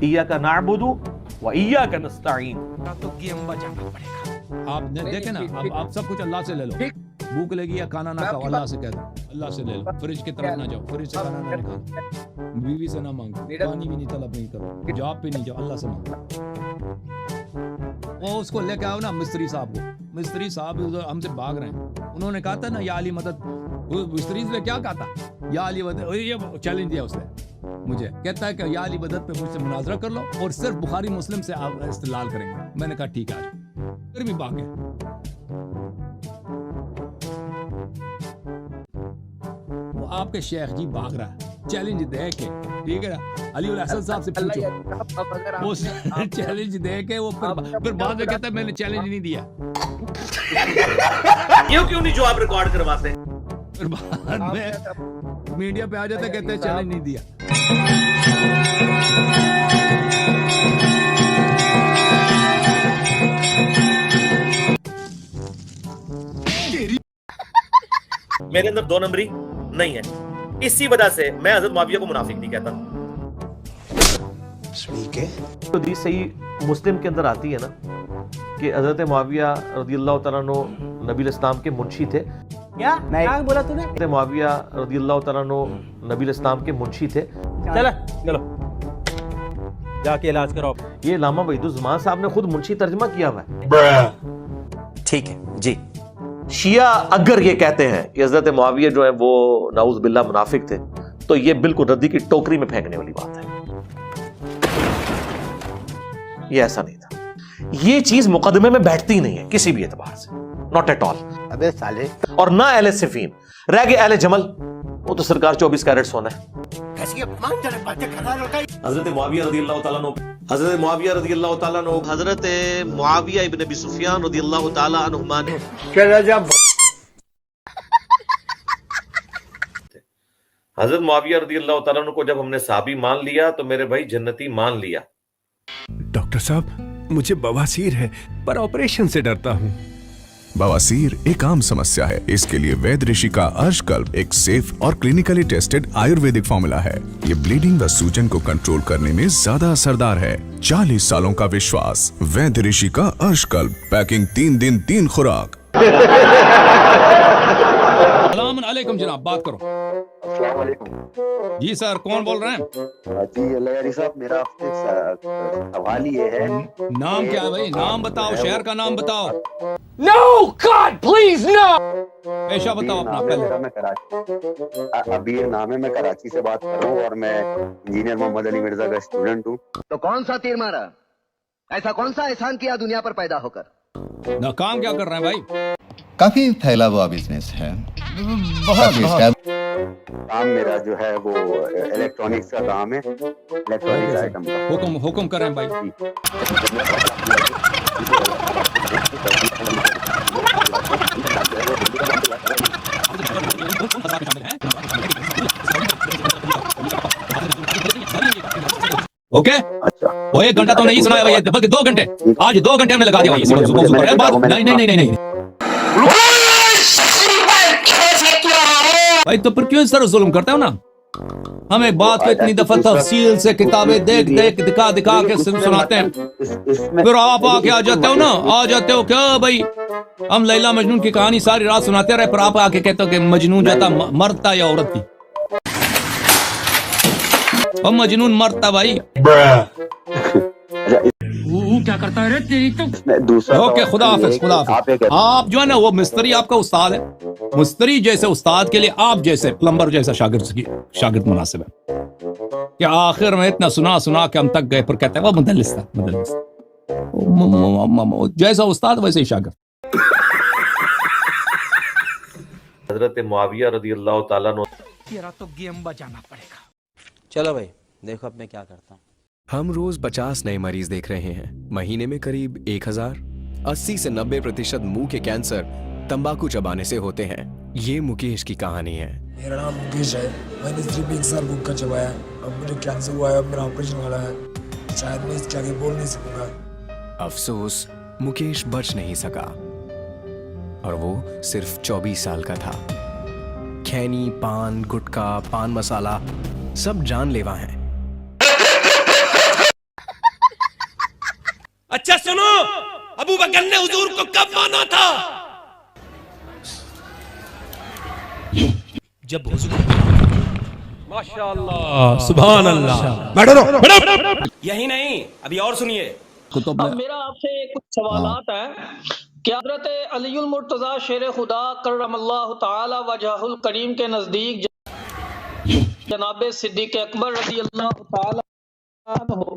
इय्याका नअबुदु व इय्याका नस्तईन। तो गेम बजाना पड़ेगा। आप देखे ना, अब सब कुछ अल्लाह से ले लो। भूख लगी या खाना ना खाओ, अल्लाह से कह दो, अल्लाह से ले लो। फ्रिज की तरफ ना जाओ, फ्रिज से खाना ना निकालो, बीवी से ना मांगो, पानी भी नहीं तलब नहीं करो, जॉब पे नहीं जाओ, अल्लाह से मांगो। वो उसको लेके आओ ना मिस्त्री साहब को। मिस्त्री साहब हमसे भाग रहे हैं, उन्होंने कहा था ना या अली मदद। वो मिस्त्री ने क्या कहा था, या अली मदद, ये चैलेंज दिया उसने मुझे, कहता है कि या अली मदद पे मुझसे मुनाजरा कर लो और सिर्फ बुखारी मुस्लिम से आप इस्तेलाल करेंगे। मैंने कहा ठीक है, आज फिर भी भाग गए। वो आपके शेख जी भाग रहा है चैलेंज दे के, ठीक है ना। अली उल हसन साहब से पूछो, वो चैलेंज दे के वो फिर बाद में कहता है मैंने चैलेंज नहीं दिया। क्यों नहीं जो आप रिकॉर्ड करवाते हैं, फिर बाद में मीडिया पे आ जाते कहते हैं चैलेंज नहीं दिया। मेरे अंदर दो नंबरी नहीं है, इसी वजह से मैं हजरत मुआविया को मुनाफिक नहीं कहता। तो दी सही मुस्लिम के अंदर आती है ना कि हजरत मुआविया रज़ियल्लाहु तआला अन्हु नबी इस्लाम के मुंशी थे। क्या बोला तूने? हजरत मुआविया रज़ियल्लाहु तआला अन्हु नबी इस्लाम के मुंशी थे। चलो जाके इलाज कराओ। ये अल्लामा वहीदुज़्ज़मान साहब ने खुद मुंशी तर्जमा किया हुआ है। ठीक है जी। शिया अगर ये कहते हैं कि हजरत मुआविया जो है वो नाउज़ बिल्लाह मुनाफिक थे, तो ये बिल्कुल रद्दी की टोकरी में फेंकने वाली बात है। ये ऐसा नहीं था, ये चीज मुकदमे में बैठती ही नहीं है किसी भी एतबार से, नॉट एट ऑल। अबे साले, और ना अहले सिफीन, रह गए अहले जमल, वो तो सरकार 24 कैरेट सोना है। हजरत मुआविया रज़ियल्लाहु ताला अन्हु, हजरत मुआविया रज़ियल्लाहु ताला अन्हु, हजरत मुआविया इब्न अबी सुफियान रज़ियल्लाहु ताला अन्हुमा ने हजरत मुआविया रज़ियल्लाहु ताला अन्हु को जब हमने साहबी मान लिया तो मेरे भाई जन्नती मान लिया। डॉक्टर साहब, मुझे बवासीर है पर ऑपरेशन से डरता हूँ। बवासीर एक आम समस्या है। इसके लिए वैद्य ऋषि का अर्शकल्प एक सेफ और क्लिनिकली टेस्टेड आयुर्वेदिक फॉर्मूला है। ये ब्लीडिंग व सूजन को कंट्रोल करने में ज्यादा असरदार है। 40 सालों का विश्वास, वैद्य ऋषि का अर्शकल्प, पैकिंग 3 दिन 3 खुराक। सलाम अलैकुम जनाब, बात करो। जी सर, कौन बोल रहे हैं? जी अल्लाह साहब, मेरा आपसे सवाल ये है। नाम क्या है भाई? नाम बताओ, शहर का नाम बताओ। No god please no. पेशा बताओ अपना पहले। मैं कराची, अभी ये नाम है, मैं कराची से बात कर रहा हूँ और मैं इंजीनियर मोहम्मद अली मिर्जा का स्टूडेंट हूँ। तो कौन सा तीर मारा, ऐसा कौन सा एहसान किया दुनिया पर पैदा होकर? ना काम क्या कर रहे हैं भाई? काफी फैला हुआ बिजनेस है, बहुत काम मेरा जो है वो इलेक्ट्रॉनिक्स का काम है, इलेक्ट्रॉनिक्स आइटम का। हुक्म करें भाई। ओके, वो 1 घंटा तो नहीं सुनाया भाई, बल्कि 2 घंटे, आज 2 घंटे हमने लगा दिया भाई। नहीं भाई, तो फिर क्यों इस तरह जुल्म करते हो ना? हम एक बात को इतनी दफा तफसील से किताबें देख दिखा के सुनाते हैं, फिर आप आके आ जाते हो क्या भाई? हम लैला मजनून की कहानी सारी रात सुनाते रहे, पर आप आके कहते हो कि मजनून जाता मर्द था या औरत थी। और मजनून मर्द था भाई। क्या करता है तेरी तो। ओके, खुदा हाफिज। आप जो है ना, वो मिस्त्री आपका उस्ताद है। मिस्त्री जैसे उस्ताद के लिए आप जैसे प्लम्बर जैसा शागिर्द मुनासिब है। कि आखिर में इतना सुना के हम तक गए, पर कहते हैं वो मुदल्लिस था। जैसा उस्ताद वैसे ही शागिर्द। हजरत मुआविया रज़ियल्लाहु ताला अन्हु, तेरा तो गेम बजाना पड़ेगा। चलो भाई देखो अब मैं क्या करता हूँ। हम रोज 50 नए मरीज देख रहे हैं, महीने में करीब 1000। 80 से 90% मुंह के कैंसर तंबाकू चबाने से होते हैं। ये मुकेश की कहानी है। मेरा नाम मुकेश है, मैंने सिर्फ 1 साल गुटखा चबाया, अब मुझे कैंसर हुआ है, अब मेरा ऑपरेशन वाला है, शायद मैं इसके आगे बोल नहीं सकूंगा। अफसोस, मुकेश बच नहीं सका और वो सिर्फ 24 साल का था। खैनी, पान, गुटखा, पान मसाला सब जानलेवा हैं। अच्छा सुनो, अबू बकर ने हुजूर को कब माना था? जब हुजूर माशाअल्लाह सुभान अल्लाह। बैठो। यही नहीं, अभी और सुनिए। कुतुब अब मेरा आपसे कुछ सवालात है कि हज़रत अलीउल मुर्तज़ा शेर खुदा करमल्लाहु ताला वजहुल करीम के नजदीक जनाब सिद्दीक़ अकबर रज़ी अल्लाह ताला अन्हु